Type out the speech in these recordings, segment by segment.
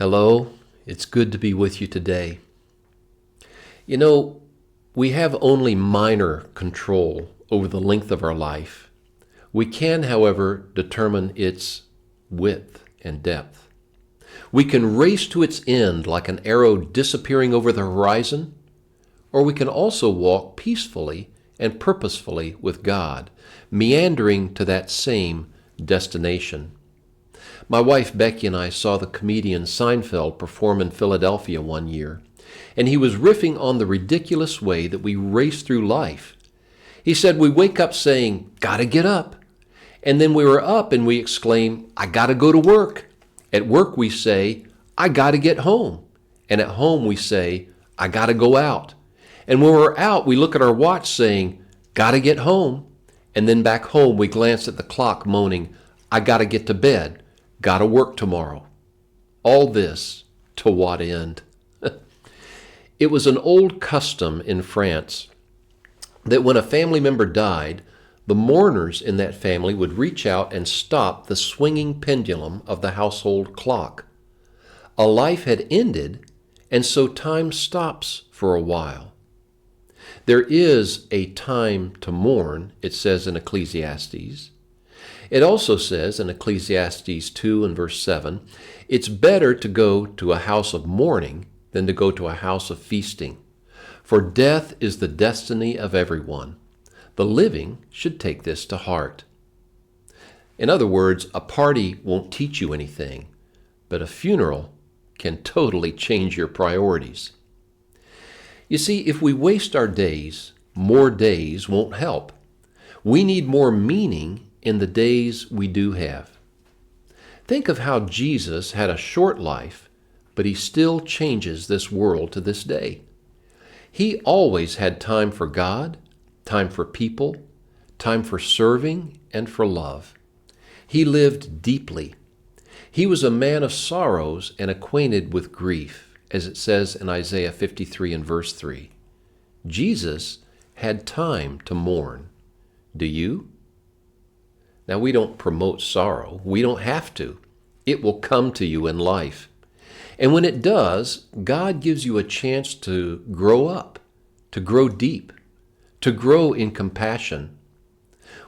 Hello, it's good to be with you today. You know, we have only minor control over the length of our life. We can, however, determine its width and depth. We can race to its end like an arrow disappearing over the horizon, or we can also walk peacefully and purposefully with God, meandering to that same destination. My wife Becky and I saw the comedian Seinfeld perform in Philadelphia one year, and he was riffing on the ridiculous way that we race through life. He said we wake up saying, "Gotta get up." And then we were up and we exclaim, "I gotta go to work." At work we say, "I gotta get home." And at home we say, "I gotta go out." And when we're out, we look at our watch saying, "Gotta get home." And then back home we glance at the clock moaning, "I gotta get to bed. Gotta work tomorrow." All this to what end? It was an old custom in France that when a family member died, the mourners in that family would reach out and stop the swinging pendulum of the household clock. A life had ended, and so time stops for a while. There is a time to mourn, it says in Ecclesiastes. It also says in Ecclesiastes 2 and verse 7, it's better to go to a house of mourning than to go to a house of feasting. For death is the destiny of everyone. The living should take this to heart. In other words, a party won't teach you anything, but a funeral can totally change your priorities. You see, if we waste our days, more days won't help. We need more meaning in the days we do have. Think of how Jesus had a short life, but he still changes this world to this day. He always had time for God, time for people, time for serving, and for love. He lived deeply. He was a man of sorrows and acquainted with grief, as it says in Isaiah 53 and verse 3. Jesus had time to mourn. Do you? Now, we don't promote sorrow. We don't have to. It will come to you in life. And when it does, God gives you a chance to grow up, to grow deep, to grow in compassion.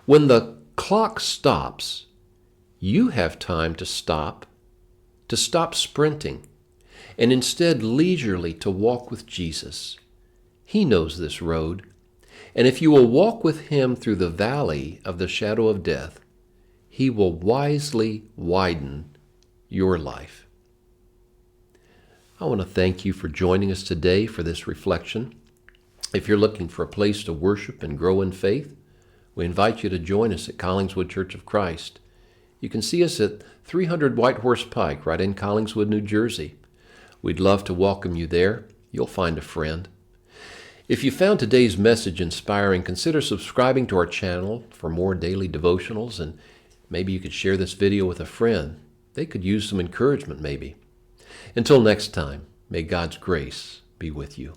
When the clock stops, you have time to stop sprinting, and instead leisurely to walk with Jesus. He knows this road, and if you will walk with him through the valley of the shadow of death, he will wisely widen your life. I want to thank you for joining us today for this reflection. If you're looking for a place to worship and grow in faith, we invite you to join us at Collingswood Church of Christ. You can see us at 300 White Horse Pike, right in Collingswood, New Jersey. We'd love to welcome you there. You'll find a friend. If you found today's message inspiring, consider subscribing to our channel for more daily devotionals, and maybe you could share this video with a friend. They could use some encouragement maybe. Until next time, may God's grace be with you.